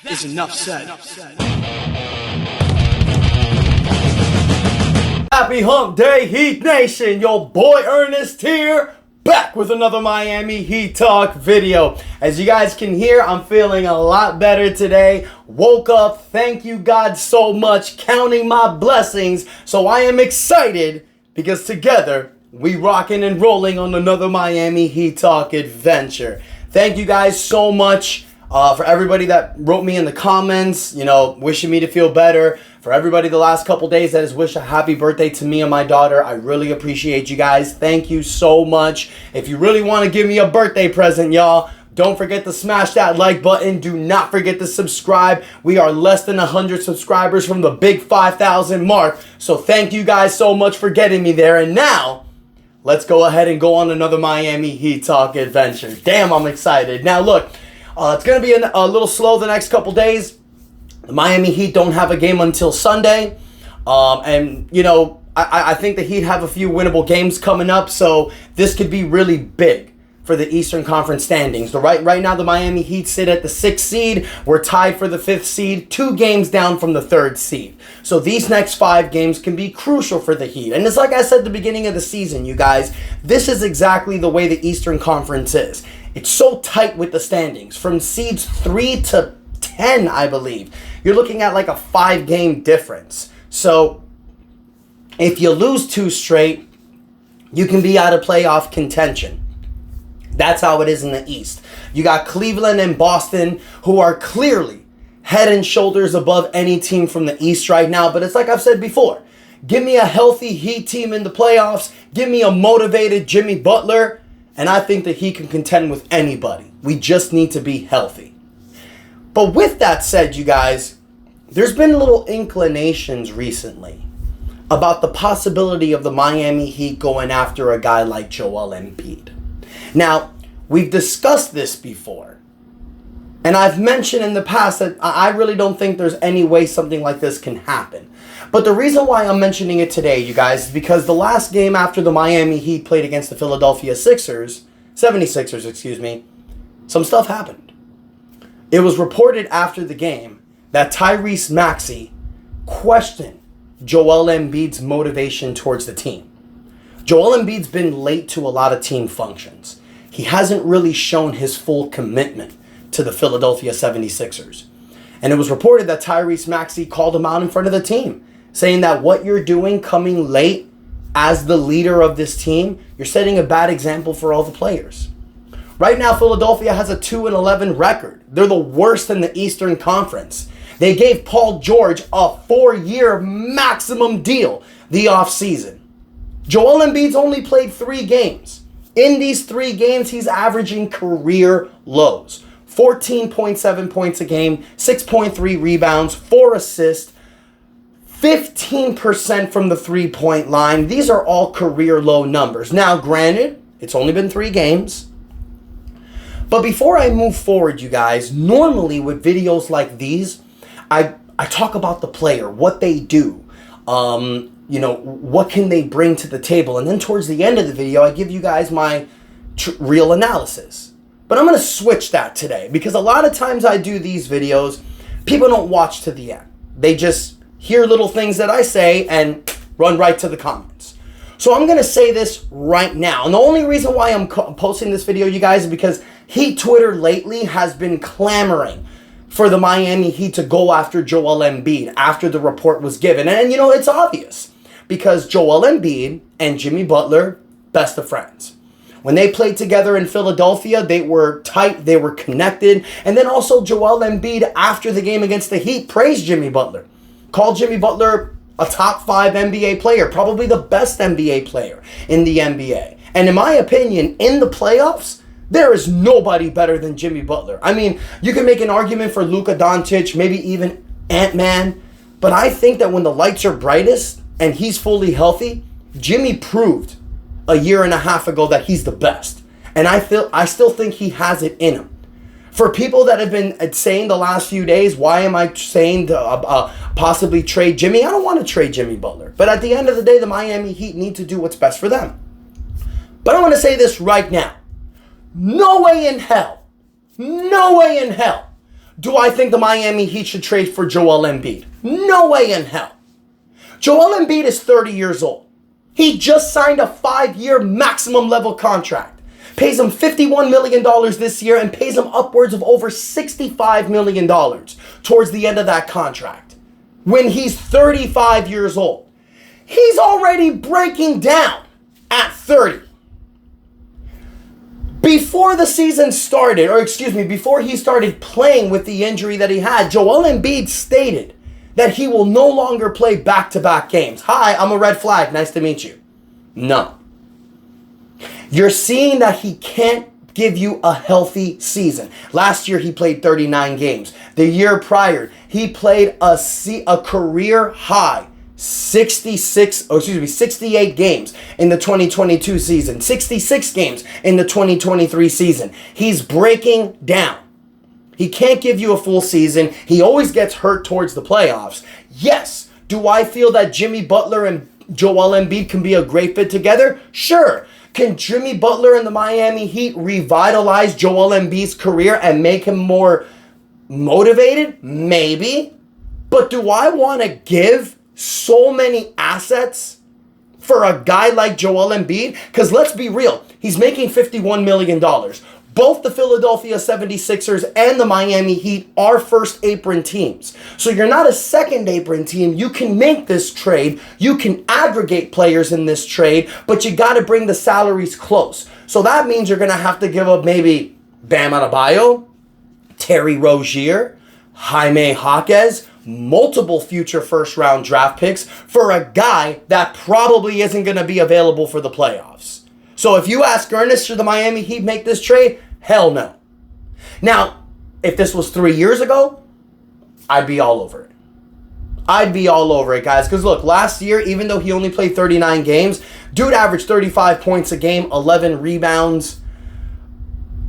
is enough said. Happy Hump Day, Heat Nation! Your boy Ernest here, back with another Miami Heat Talk video. As you guys can hear, I'm feeling a lot better today. Woke up, thank you God so much, counting my blessings. So I am excited because together we rocking and rolling on another Miami Heat Talk adventure. Thank you guys so much for everybody that wrote me in the comments, wishing me to feel better. For everybody the last couple days that has wished a happy birthday to me and my daughter, I really appreciate you guys. Thank you so much. If you really want to give me a birthday present, y'all, don't forget to smash that like button. Do not forget to subscribe. We are less than 100 subscribers from the big 5,000 mark. So thank you guys so much for getting me there. And now, let's go ahead and go on another Miami Heat Talk adventure. Damn, I'm excited. Now look, it's going to be a little slow the next couple days. The Miami Heat don't have a game until Sunday. I think the Heat have a few winnable games coming up, so this could be really big for the Eastern Conference standings. Right now, the Miami Heat sit at the 6th seed. We're tied for the 5th seed, 2 games down from the 3rd seed. So these next 5 games can be crucial for the Heat. And it's like I said at the beginning of the season, you guys, this is exactly the way the Eastern Conference is. It's so tight with the standings. From seeds 3 to 10, I believe, you're looking at like a 5-game difference. So if you lose 2 straight, you can be out of playoff contention. That's how it is in the East. You got Cleveland and Boston, who are clearly head and shoulders above any team from the East right now. But it's like I've said before, give me a healthy Heat team in the playoffs, give me a motivated Jimmy Butler, and I think that he can contend with anybody. We just need to be healthy. But with that said, you guys, there's been little inclinations recently about the possibility of the Miami Heat going after a guy like Joel Embiid. Now, we've discussed this before, and I've mentioned in the past that I really don't think there's any way something like this can happen. But the reason why I'm mentioning it today, you guys, is because the last game after the Miami Heat played against the Philadelphia 76ers, some stuff happened. It was reported after the game that Tyrese Maxey questioned Joel Embiid's motivation towards the team. Joel Embiid's been late to a lot of team functions. He hasn't really shown his full commitment to the Philadelphia 76ers. And it was reported that Tyrese Maxey called him out in front of the team, saying that what you're doing coming late as the leader of this team, you're setting a bad example for all the players. Right now, Philadelphia has a 2-11 record. They're the worst in the Eastern Conference. They gave Paul George a 4-year maximum deal the offseason. Joel Embiid's only played 3 games. In these 3 games, he's averaging career lows. 14.7 points a game, 6.3 rebounds, 4 assists, 15% from the 3-point line. These are all career low numbers. Now, granted, it's only been 3 games. But before I move forward, you guys, normally with videos like these, I talk about the player, what they do, what can they bring to the table. And then towards the end of the video, I give you guys my real analysis. But I'm going to switch that today because a lot of times I do these videos, people don't watch to the end. They just hear little things that I say and run right to the comments. So I'm going to say this right now. And the only reason why I'm posting this video, you guys, is because Heat Twitter lately has been clamoring for the Miami Heat to go after Joel Embiid after the report was given. And, it's obvious because Joel Embiid and Jimmy Butler, best of friends. When they played together in Philadelphia, they were tight, they were connected. And then also Joel Embiid, after the game against the Heat, praised Jimmy Butler. Called Jimmy Butler a top 5 NBA player, probably the best NBA player in the NBA. And in my opinion, in the playoffs, there is nobody better than Jimmy Butler. I mean, you can make an argument for Luka Doncic, maybe even Ant-Man. But I think that when the lights are brightest and he's fully healthy, Jimmy proved a year and a half ago that he's the best. And I still think he has it in him. For people that have been saying the last few days, why am I saying to possibly trade Jimmy? I don't want to trade Jimmy Butler. But at the end of the day, the Miami Heat need to do what's best for them. But I'm going to say this right now. No way in hell Do I think the Miami Heat should trade for Joel Embiid? No way in hell. Joel Embiid is 30 years old. He just signed a 5-year maximum level contract. Pays him $51 million this year and pays him upwards of over $65 million towards the end of that contract. When he's 35 years old. He's already breaking down at 30. Before the season started, before he started playing with the injury that he had, Joel Embiid stated that he will no longer play back-to-back games. Hi, I'm a red flag. Nice to meet you. No. You're seeing that he can't give you a healthy season. Last year, he played 39 games. The year prior, he played a career high 68 games in the 2022 season, 66 games in the 2023 season. He's breaking down. He can't give you a full season. He always gets hurt towards the playoffs. Yes, do I feel that Jimmy Butler and Joel Embiid can be a great fit together? Sure. Can Jimmy Butler and the Miami Heat revitalize Joel Embiid's career and make him more motivated? Maybe. But do I want to give so many assets for a guy like Joel Embiid? Because let's be real, he's making $51 million. Both the Philadelphia 76ers and the Miami Heat are first apron teams. So you're not a second apron team. You can make this trade. You can aggregate players in this trade, but you got to bring the salaries close. So that means you're going to have to give up maybe Bam Adebayo, Terry Rozier, Jaime Jaquez, multiple future first-round draft picks for a guy that probably isn't going to be available for the playoffs. So if you ask Ernest, should the Miami Heat make this trade? Hell no. Now, if this was 3 years ago, I'd be all over it. I'd be all over it, guys. Because look, last year, even though he only played 39 games, dude averaged 35 points a game, 11 rebounds,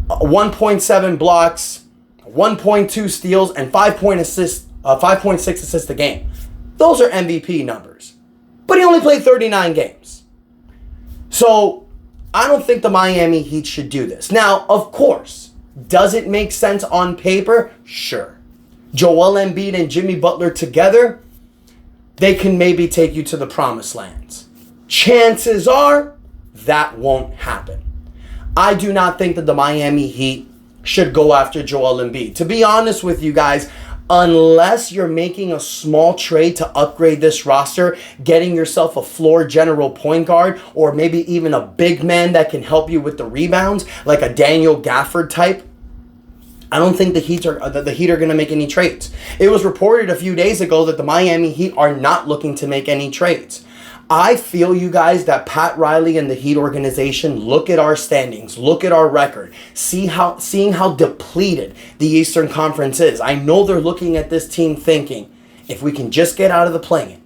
1.7 blocks, 1.2 steals, and 5.6 assists a game. Those are MVP numbers. But he only played 39 games. So I don't think the Miami Heat should do this. Now, of course, does it make sense on paper? Sure. Joel Embiid and Jimmy Butler together, they can maybe take you to the promised lands. Chances are that won't happen. I do not think that the Miami Heat should go after Joel Embiid. To be honest with you guys, unless you're making a small trade to upgrade this roster, getting yourself a floor general point guard, or maybe even a big man that can help you with the rebounds, like a Daniel Gafford type, I don't think the Heat are going to make any trades. It was reported a few days ago that the Miami Heat are not looking to make any trades. I feel, you guys, that Pat Riley and the Heat organization look at our standings, look at our record, seeing how depleted the Eastern Conference is. I know they're looking at this team thinking, if we can just get out of the play-in,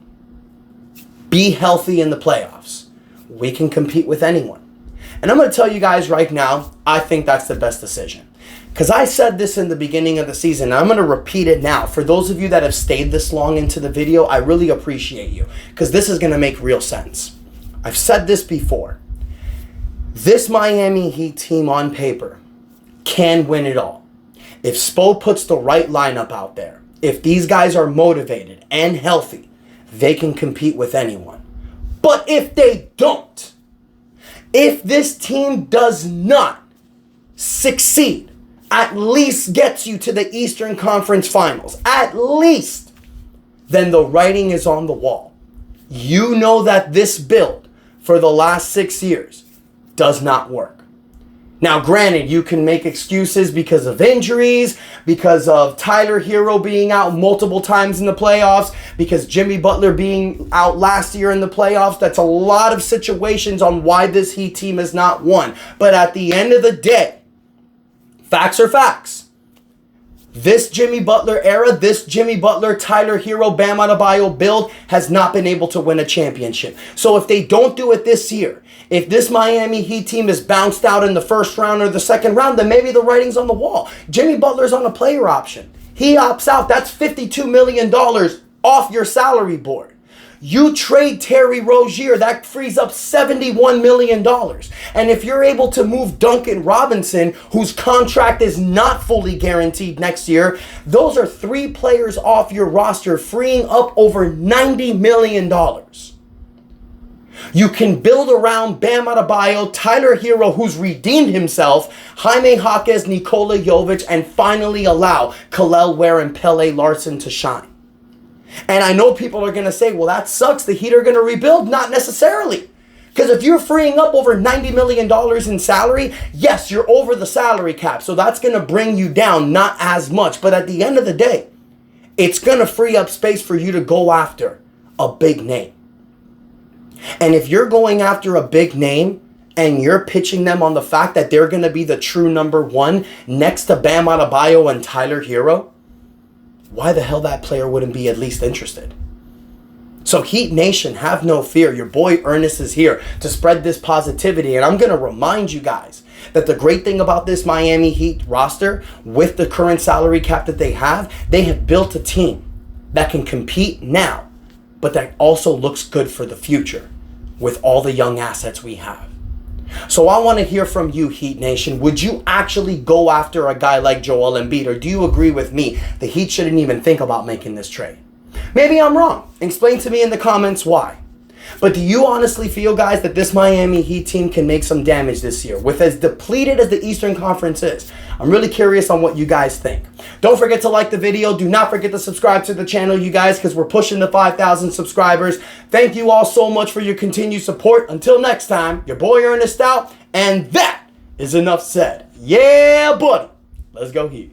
be healthy in the playoffs, we can compete with anyone. And I'm going to tell you guys right now, I think that's the best decision. Because I said this in the beginning of the season, and I'm going to repeat it now. For those of you that have stayed this long into the video, I really appreciate you. Because this is going to make real sense. I've said this before. This Miami Heat team on paper can win it all. If Spo puts the right lineup out there, if these guys are motivated and healthy, they can compete with anyone. But if they don't, if this team does not succeed, at least gets you to the Eastern Conference Finals, at least, then the writing is on the wall. You know that this build for the last 6 years does not work. Now, granted, you can make excuses because of injuries, because of Tyler Hero being out multiple times in the playoffs, because Jimmy Butler being out last year in the playoffs. That's a lot of situations on why this Heat team has not won. But at the end of the day, facts are facts. This Jimmy Butler era, this Jimmy Butler, Tyler Hero, Bam Adebayo build has not been able to win a championship. So if they don't do it this year, if this Miami Heat team is bounced out in the first round or the second round, then maybe the writing's on the wall. Jimmy Butler's on a player option. He opts out. That's $52 million off your salary board. You trade Terry Rozier, that frees up $71 million. And if you're able to move Duncan Robinson, whose contract is not fully guaranteed next year, those are 3 players off your roster, freeing up over $90 million. You can build around Bam Adebayo, Tyler Hero, who's redeemed himself, Jaime Jaquez, Nikola Jovic, and finally allow Kel'el Ware and Pele Larson to shine. And I know people are going to say, well, that sucks. The Heat are going to rebuild. Not necessarily. Because if you're freeing up over $90 million in salary, yes, you're over the salary cap. So that's going to bring you down, not as much. But at the end of the day, it's going to free up space for you to go after a big name. And if you're going after a big name and you're pitching them on the fact that they're going to be the true number 1 next to Bam Adebayo and Tyler Hero, why the hell that player wouldn't be at least interested? So Heat Nation, have no fear. Your boy Ernest is here to spread this positivity. And I'm going to remind you guys that the great thing about this Miami Heat roster, with the current salary cap that they have built a team that can compete now, but that also looks good for the future with all the young assets we have. So I want to hear from you, Heat Nation. Would you actually go after a guy like Joel Embiid, or do you agree with me? The Heat shouldn't even think about making this trade. Maybe I'm wrong. Explain to me in the comments why. But do you honestly feel, guys, that this Miami Heat team can make some damage this year? With as depleted as the Eastern Conference is, I'm really curious on what you guys think. Don't forget to like the video. Do not forget to subscribe to the channel, you guys, because we're pushing the 5,000 subscribers. Thank you all so much for your continued support. Until next time, your boy Ernest out, and that is enough said. Yeah, buddy. Let's go Heat.